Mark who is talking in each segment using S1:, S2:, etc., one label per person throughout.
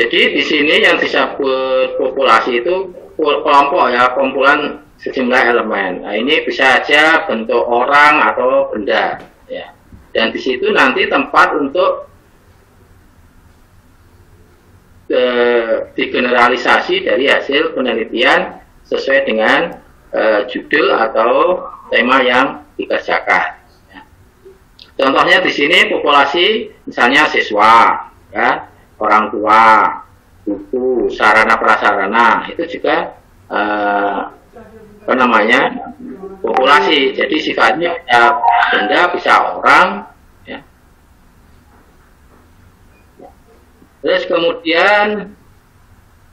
S1: Jadi di sini yang disebut populasi itu kelompok ya, kumpulan sejumlah elemen. Nah, ini bisa saja bentuk orang atau benda ya. Dan di situ nanti tempat untuk digeneralisasi dari hasil penelitian sesuai dengan judul atau tema yang dikerjakan. Ya. Contohnya di sini populasi misalnya siswa, ya, orang tua, buku, sarana prasarana itu juga apa namanya populasi. Jadi sifatnya benda bisa orang. Ya. Terus kemudian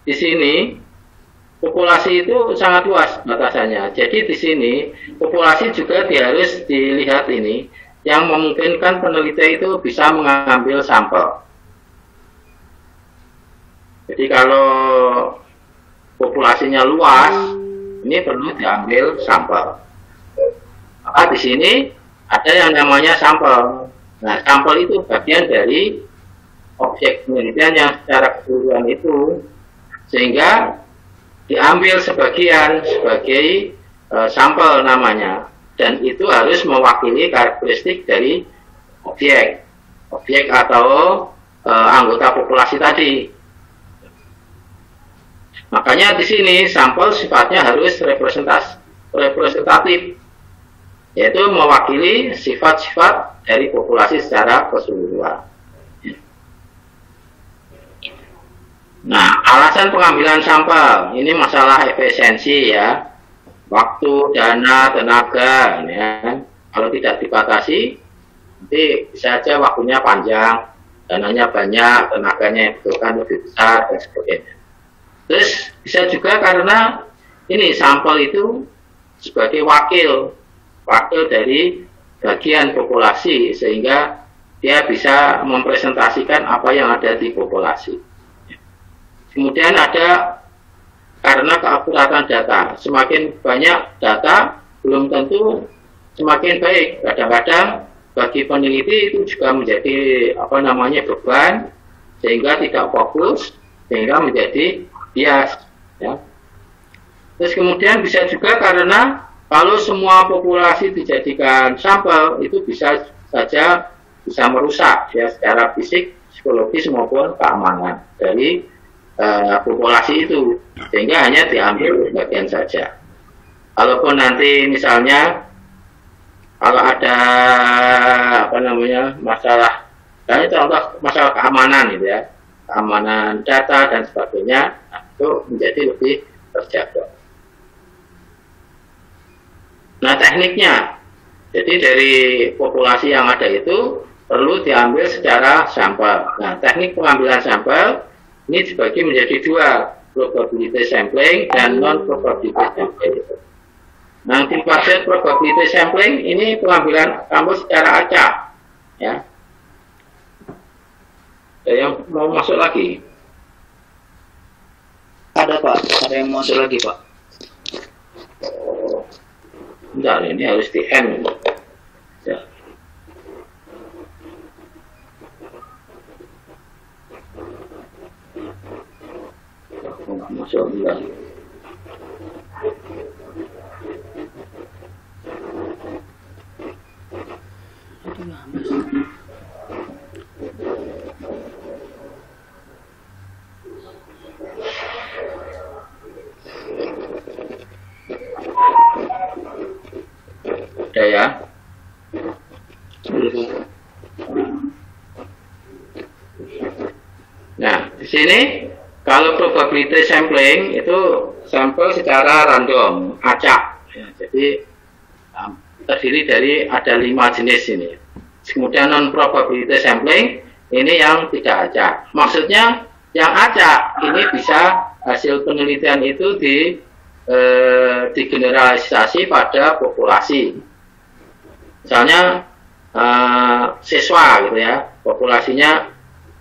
S1: di sini populasi itu sangat luas batasannya. Jadi di sini populasi juga harus dilihat ini yang memungkinkan peneliti itu bisa mengambil sampel. Jadi kalau populasinya luas, ini perlu diambil sampel. Maka di sini ada yang namanya sampel. Nah, sampel itu bagian dari objek penelitian yang secara keseluruhan itu, sehingga diambil sebagian sebagai sampel namanya, dan itu harus mewakili karakteristik dari objek atau anggota populasi tadi. Makanya di sini sampel sifatnya harus representatif, yaitu mewakili sifat-sifat dari populasi secara keseluruhan. Nah, alasan pengambilan sampel ini masalah efisiensi ya, waktu, dana, tenaga, ya. Kalau tidak dibatasi, nanti bisa saja waktunya panjang, dananya banyak, tenaganya dibutuhkan lebih besar dan sebagainya. Terus bisa juga karena ini sampel itu sebagai wakil dari bagian populasi, sehingga dia bisa mempresentasikan apa yang ada di populasi. Kemudian ada karena keakuratan data. Semakin banyak data belum tentu semakin baik. Kadang-kadang bagi peneliti itu juga menjadi apa namanya beban, sehingga tidak fokus, sehingga menjadi bias, ya. Terus kemudian bisa juga karena kalau semua populasi dijadikan sampel itu bisa saja bisa merusak ya secara fisik, psikologis maupun keamanan dari populasi itu, sehingga hanya diambil bagian saja. Kalaupun nanti misalnya kalau ada apa namanya masalah, contoh masalah keamanan gitu ya, keamanan data dan sebagainya, itu menjadi lebih terjaga. Nah, tekniknya, jadi dari populasi yang ada itu perlu diambil secara sampel. Nah, teknik pengambilan sampel ini dibagi menjadi dua, probability sampling dan non-probability sampling. Nah, di fase probability sampling ini pengambilan sampel secara acak, ya. Ada yang mau masuk lagi?
S2: Ada Pak, ada yang mau masuk lagi Pak.
S1: Bentar, ini harus di end. Ya. Nggak masuk, bentar. Ya. Nah, di sini kalau probability sampling itu sampel secara random, acak. Ya, jadi terdiri dari ada 5 jenis ini. Kemudian non probability sampling ini yang tidak acak. Maksudnya yang acak ini bisa hasil penelitian itu digeneralisasi pada populasi. Misalnya siswa gitu ya, populasinya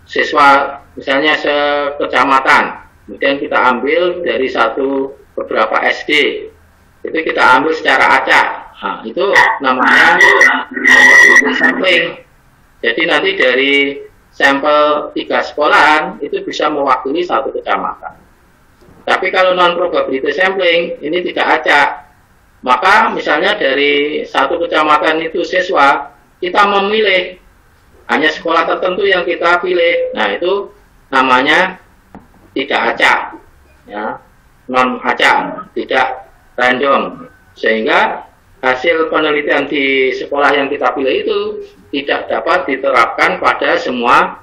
S1: siswa misalnya sekecamatan, kemudian kita ambil dari beberapa SD, itu kita ambil secara acak. Nah, itu namanya sampling. Jadi nanti dari sampel 3 sekolahan itu bisa mewakili satu kecamatan. Tapi kalau non probability sampling ini tidak acak. Maka misalnya dari satu kecamatan itu siswa, kita memilih hanya sekolah tertentu yang kita pilih. Nah, itu namanya tidak acak, ya, non acak, tidak random. Sehingga hasil penelitian di sekolah yang kita pilih itu tidak dapat diterapkan pada semua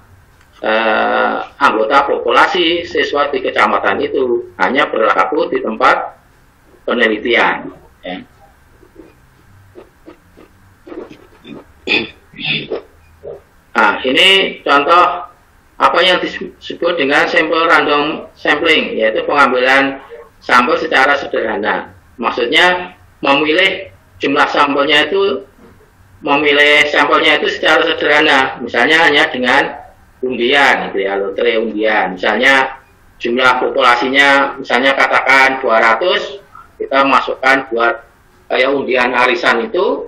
S1: anggota populasi siswa di kecamatan itu, hanya berlaku di tempat penelitian. Ya. Nah, ini contoh apa yang disebut dengan sampel random sampling, yaitu pengambilan sampel secara sederhana. Maksudnya memilih jumlah sampelnya itu, memilih sampelnya itu secara sederhana, misalnya hanya dengan undian, gitu ya, lotre undian. Misalnya jumlah populasinya, misalnya katakan 200, kita masukkan buat kayak undian arisan itu,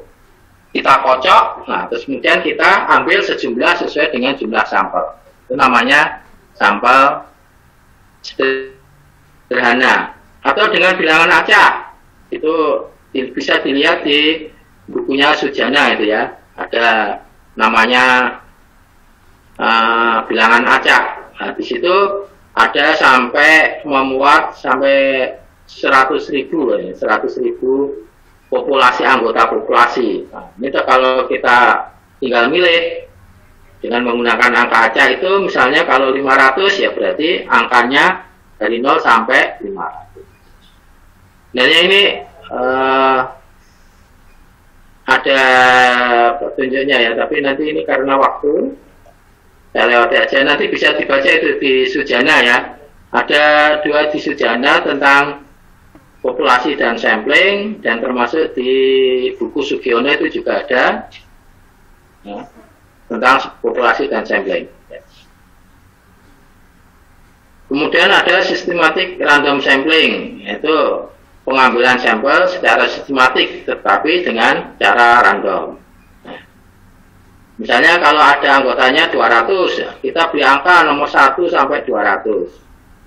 S1: kita kocok, nah terus kemudian kita ambil sejumlah sesuai dengan jumlah sampel. Itu namanya sampel sederhana. Atau dengan bilangan acak, itu bisa dilihat di bukunya Sujana itu ya, ada namanya bilangan acak. Nah, di situ ada sampai memuat sampai 100.000 populasi, anggota populasi. Nah, ini kalau kita tinggal milih dengan menggunakan angka acak itu, misalnya kalau 500 ya berarti angkanya dari 0 sampai 500. Dan ini ada petunjuknya ya, tapi nanti ini karena waktu saya lewati aja, nanti bisa dibaca itu di Sujana ya. Ada 2 di Sujana tentang populasi dan sampling, dan termasuk di buku Sugiono itu juga ada ya, tentang populasi dan sampling. Kemudian ada systematic random sampling, yaitu pengambilan sampel secara sistematik tetapi dengan cara random. Misalnya kalau ada anggotanya 200, kita beri angka nomor 1 sampai 200.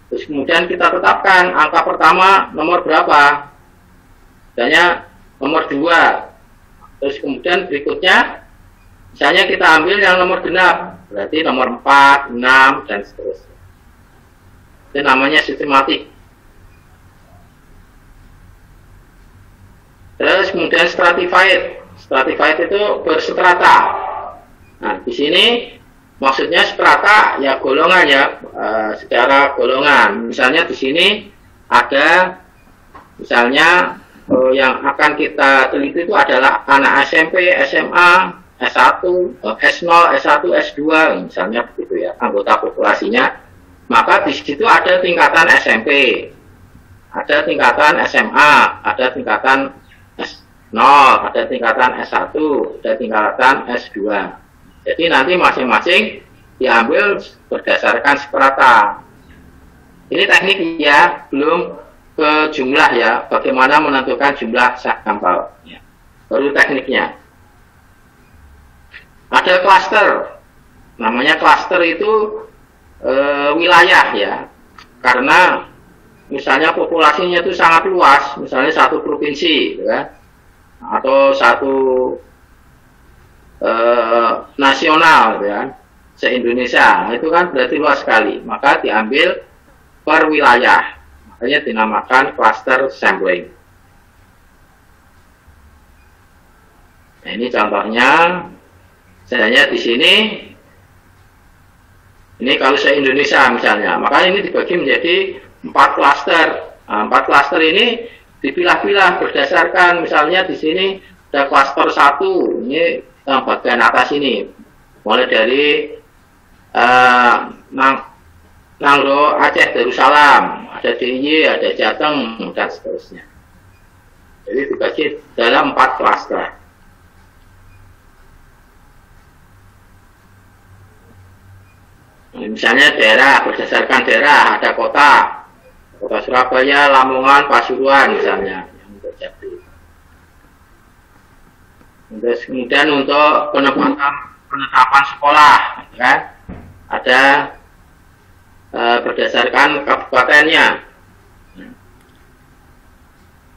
S1: Terus kemudian kita tetapkan angka pertama nomor berapa. Misalnya nomor 2. Terus kemudian berikutnya, misalnya kita ambil yang nomor genap, berarti nomor 4, 6, dan seterusnya. Itu namanya sistematik. Terus kemudian stratified. Stratified itu berstrata. Nah, di sini maksudnya strata ya golongan ya, secara golongan. Misalnya di sini ada, misalnya yang akan kita teliti itu adalah anak SMP, SMA, S1, S0, S1, S2, misalnya begitu ya, anggota populasinya. Maka di situ ada tingkatan SMP, ada tingkatan SMA, ada tingkatan S0, ada tingkatan S1, ada tingkatan S2. Jadi nanti masing-masing diambil berdasarkan strata. Ini teknik ya, belum ke jumlah ya, bagaimana menentukan jumlah sampel. Ya. Baru tekniknya. Ada klaster, namanya klaster itu wilayah ya, karena misalnya populasinya itu sangat luas, misalnya satu provinsi, ya, atau satu nasional ya, se-Indonesia, itu kan berarti luas sekali, maka diambil per wilayah, makanya dinamakan cluster sampling. Nah, ini contohnya, misalnya di sini, ini kalau se-Indonesia misalnya, maka ini dibagi menjadi 4 cluster. Nah, 4 cluster ini dipilah-pilah berdasarkan, misalnya di sini ada cluster 1, ini bagian atas ini, mulai dari Nangro, Aceh, Darussalam, ada DIY, ada Jateng, dan seterusnya. Jadi dibagi dalam 4 klaster. Misalnya daerah, berdasarkan daerah, ada kota Surabaya, Lamongan, Pasuruan misalnya yang terjadi. Terus kemudian untuk penetapan sekolah, kan? ada berdasarkan kabupatennya.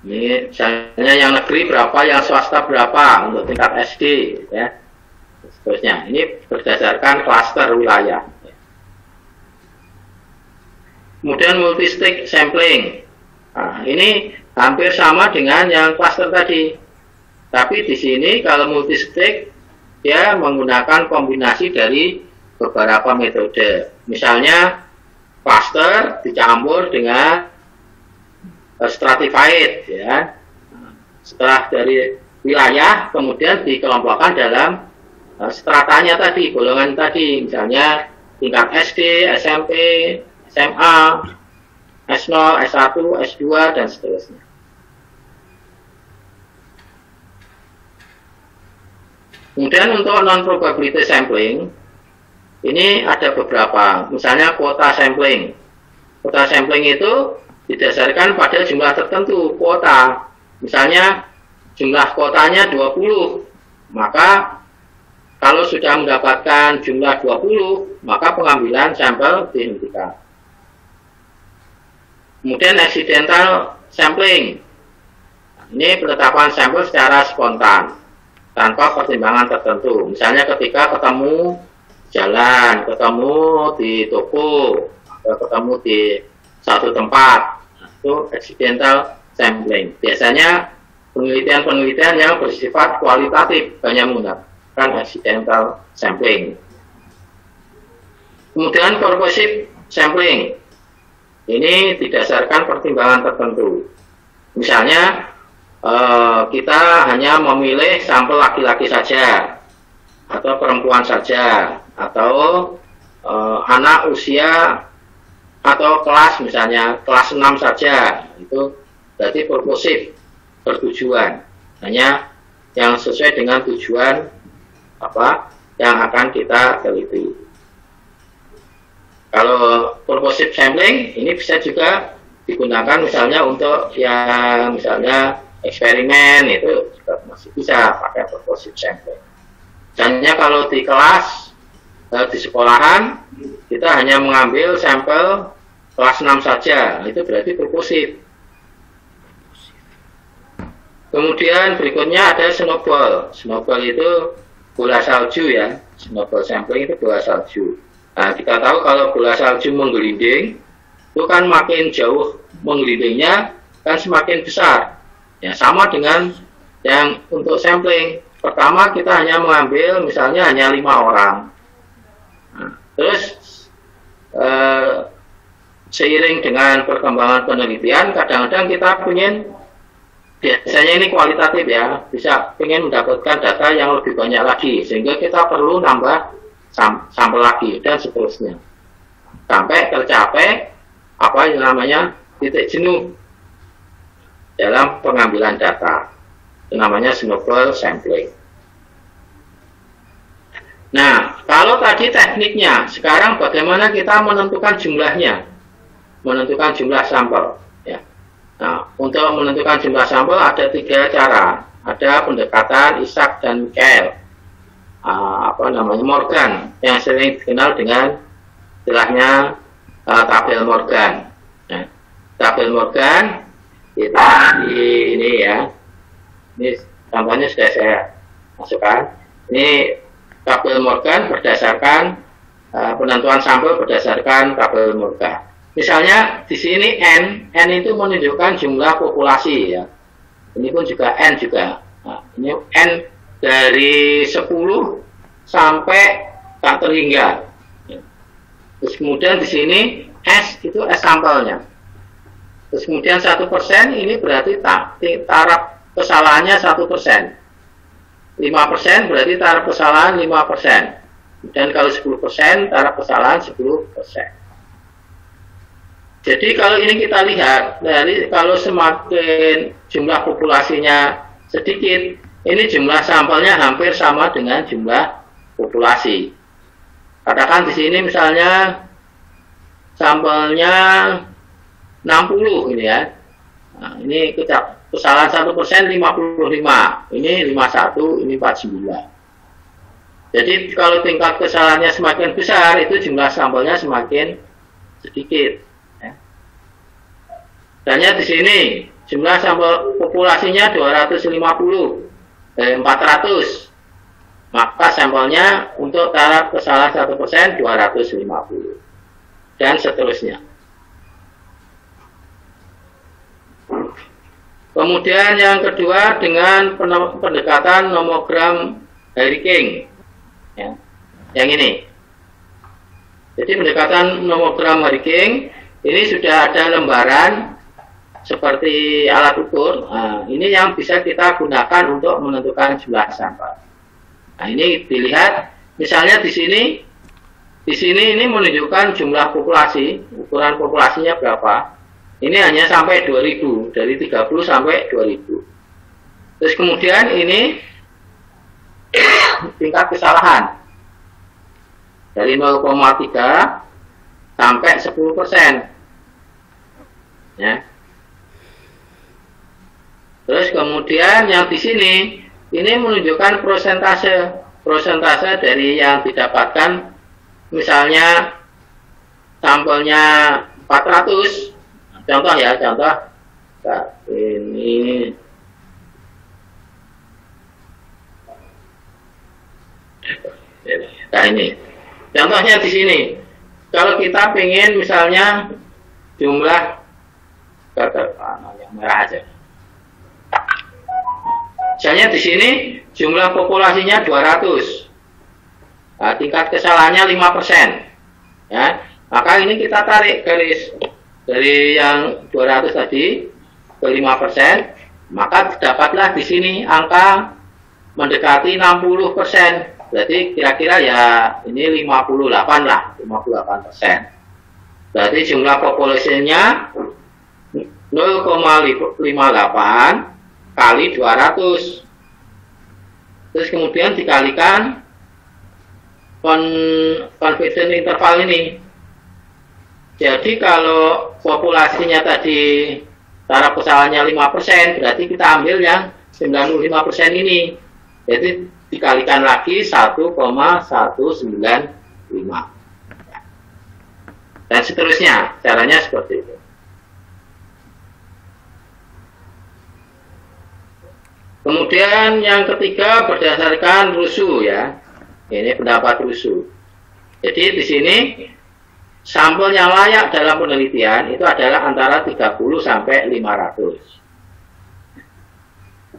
S1: Ini misalnya yang negeri berapa, yang swasta berapa untuk tingkat SD, ya. Seterusnya. Ini berdasarkan klaster wilayah. Kemudian multi-stage sampling. Nah, ini hampir sama dengan yang klaster tadi. Tapi di sini kalau multi-stage dia menggunakan kombinasi dari beberapa metode. Misalnya cluster dicampur dengan stratified, ya. Setelah dari wilayah kemudian dikelompokkan dalam stratanya tadi, golongan tadi, misalnya tingkat SD, SMP, SMA, S0, S1, S2 dan seterusnya. Kemudian untuk non-probability sampling, ini ada beberapa, misalnya kuota sampling. Kuota sampling itu didasarkan pada jumlah tertentu kuota. Misalnya jumlah kuotanya 20, maka kalau sudah mendapatkan jumlah 20, maka pengambilan sampel dihentikan. Kemudian accidental sampling. Ini penetapan sampel secara spontan, tanpa pertimbangan tertentu. Misalnya ketika ketemu jalan, ketemu di toko, atau ketemu di satu tempat, itu accidental sampling. Biasanya penelitian-penelitian yang bersifat kualitatif banyak menggunakan accidental sampling. Kemudian purposive sampling. Ini didasarkan pertimbangan tertentu. Misalnya kita hanya memilih sampel laki-laki saja, atau perempuan saja, atau anak usia atau kelas, misalnya kelas 6 saja. Itu berarti purposive, bertujuan, hanya yang sesuai dengan tujuan apa yang akan kita teliti. Kalau purposive sampling ini bisa juga digunakan misalnya untuk yang misalnya eksperimen, itu juga masih bisa pakai purposive sampling. Misalnya kalau di kelas, di sekolahan, kita hanya mengambil sampel kelas 6 saja, itu berarti purposive. Kemudian berikutnya ada snowball. Snowball itu bola salju, ya. Snowball sampling itu bola salju. Nah, kita tahu kalau bola salju menggelinding, itu kan makin jauh menggelindingnya kan semakin besar. Ya, sama dengan yang untuk sampling. Pertama kita hanya mengambil misalnya hanya 5 orang. Nah, terus seiring dengan perkembangan penelitian, kadang-kadang kita ingin, biasanya ini kualitatif, ya, bisa ingin mendapatkan data yang lebih banyak lagi, sehingga kita perlu nambah sampel lagi dan seterusnya, sampai tercapai apa yang namanya titik jenuh dalam pengambilan data. Itu namanya snowball sampling. Nah, kalau tadi tekniknya, sekarang bagaimana kita menentukan jumlahnya, menentukan jumlah sampel, ya. Nah, untuk menentukan jumlah sampel ada 3 cara. Ada pendekatan Isaac dan Michael, Morgan, yang sering dikenal dengan istilahnya tabel Morgan. Nah, tabel Morgan kita ini, ya, ini contohnya sudah saya masukkan. Ini tabel Morgan berdasarkan penentuan sampel berdasarkan tabel Morgan. Misalnya di sini n itu menunjukkan jumlah populasi, ya. Ini pun juga n juga. Nah, ini n dari 10 sampai tak terhingga. Terus kemudian di sini S itu S sampelnya. Terus kemudian 1% ini berarti taraf kesalahannya 1%. 5% berarti taraf kesalahan 5%. Dan kalau 10% taraf kesalahan 10%. Jadi kalau ini kita lihat, dari kalau semakin jumlah populasinya sedikit, ini jumlah sampelnya hampir sama dengan jumlah populasi. Katakan di sini misalnya sampelnya 60 ini, ya. Nah, ini kita kesalahan 1% 55, ini 51, ini 49. Jadi kalau tingkat kesalahannya semakin besar, itu jumlah sampelnya semakin sedikit. Ya. Dannya di sini jumlah sampel populasinya 250 dari 400, maka sampelnya untuk taraf kesalahan 1% 250 dan seterusnya. Kemudian yang kedua dengan pendekatan nomogram Harry King, ya, yang ini. Jadi pendekatan nomogram Harry King ini sudah ada lembaran seperti alat ukur. Nah, ini yang bisa kita gunakan untuk menentukan jumlah sampel. Nah, ini dilihat, misalnya di sini ini menunjukkan jumlah populasi, ukuran populasinya berapa. Ini hanya sampai 2000, dari 30 sampai 2000. Terus kemudian ini tingkat kesalahan dari 0,3 sampai 10%. Ya. Terus kemudian yang di sini ini menunjukkan prosentase dari yang didapatkan, misalnya sampelnya 400. Contoh ya, contoh. Nah, ini nah ini. Contohnya di sini. Kalau kita pengen misalnya jumlah yang merah aja. Misalnya di sini jumlah populasinya 200. Nah, tingkat kesalahannya 5%. Ya. Maka ini kita tarik garis dari yang 200 tadi ke 5%, maka dapatlah di sini angka mendekati 60%. Berarti kira-kira ya ini 58 lah, 58%. Berarti jumlah populasinya 0,58 kali 200. Terus kemudian dikalikan confidence interval ini. Jadi kalau populasinya tadi taraf kesalahannya 5%, berarti kita ambil yang 95% ini. Jadi dikalikan lagi 1,195. Dan seterusnya, caranya seperti itu. Kemudian yang ketiga berdasarkan Rusu, ya. Ini pendapat Rusu. Jadi di sini sampel yang layak dalam penelitian itu adalah antara 30 sampai 500.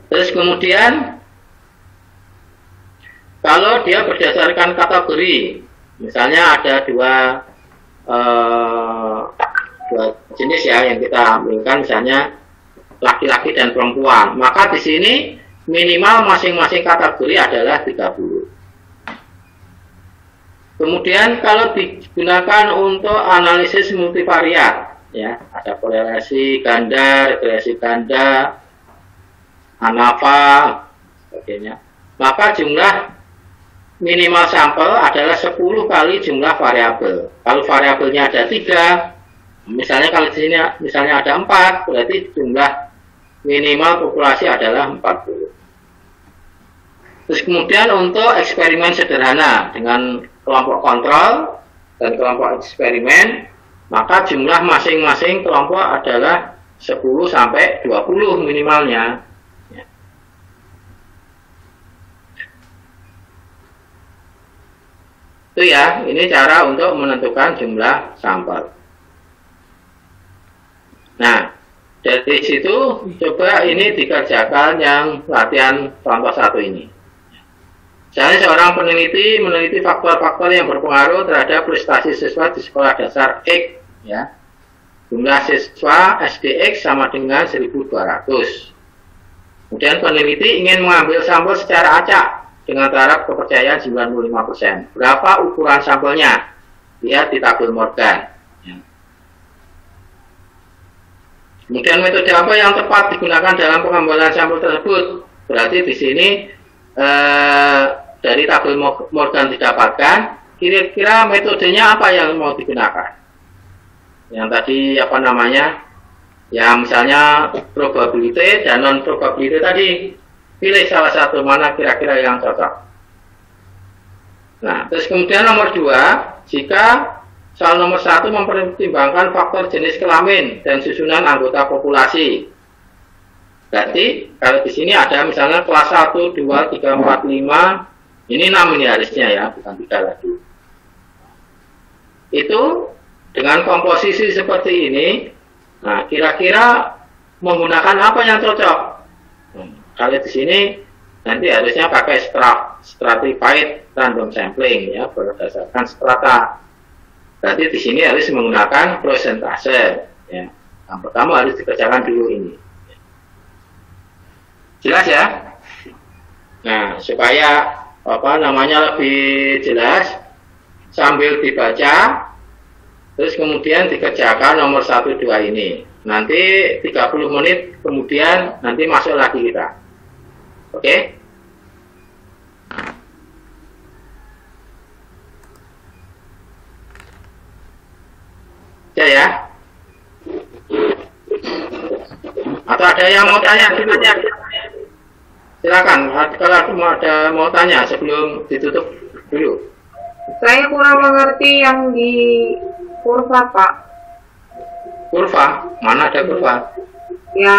S1: Terus kemudian kalau dia berdasarkan kategori, misalnya ada dua jenis ya yang kita ambilkan, misalnya laki-laki dan perempuan, maka di sini minimal masing-masing kategori adalah 30. Kemudian kalau digunakan untuk analisis multivariat, ya, ada korelasi ganda, regresi ganda, ANAVA, sebagainya. Maka jumlah minimal sampel adalah 10 kali jumlah variabel. Kalau variabelnya ada 3, misalnya kalau di sini misalnya ada 4, berarti jumlah minimal populasi adalah 40. Terus kemudian untuk eksperimen sederhana dengan kelompok kontrol dan kelompok eksperimen, maka jumlah masing-masing kelompok adalah 10 sampai 20 minimalnya. Itu ya, ini cara untuk menentukan jumlah sampel. Nah, dari situ coba ini dikerjakan yang latihan contoh 1 ini. Misalnya seorang peneliti meneliti faktor-faktor yang berpengaruh terhadap prestasi siswa di sekolah dasar X, ya. Jumlah siswa SDX sama dengan 1.200. Kemudian peneliti ingin mengambil sampel secara acak dengan taraf kepercayaan 95%. Berapa ukuran sampelnya? Lihat di tabel Morgan. Kemudian metode apa yang tepat digunakan dalam pengambilan sampel tersebut? Berarti di sini dari tabel Morgan didapatkan, kira-kira metodenya apa yang mau digunakan? Yang tadi apa namanya? Ya misalnya probability dan non probability tadi, pilih salah satu, mana kira-kira yang cocok. Nah, terus kemudian nomor 2, jika soal nomor 1 mempertimbangkan faktor jenis kelamin dan susunan anggota populasi. Berarti kalau di sini ada misalnya kelas 1, 2, 3, 4, 5, ini 6 ini harusnya ya, bukan 3 lagi. Itu dengan komposisi seperti ini, nah kira-kira menggunakan apa yang cocok? Kalau di sini nanti harusnya pakai stratified random sampling ya, berdasarkan strata. Berarti di sini harus menggunakan prosentase. Ya. Yang pertama harus dikerjakan dulu ini. Jelas ya? Nah, supaya lebih jelas, sambil dibaca, terus kemudian dikerjakan nomor 1, 2 ini. Nanti 30 menit kemudian nanti masuk lagi kita. Oke? Ya. Atau ada yang mau tanya dulu? Silakan, kalau ada mau tanya sebelum ditutup dulu.
S3: Saya kurang mengerti yang di kurva, Pak.
S1: Kurva? Mana ada kurva?
S3: Ya.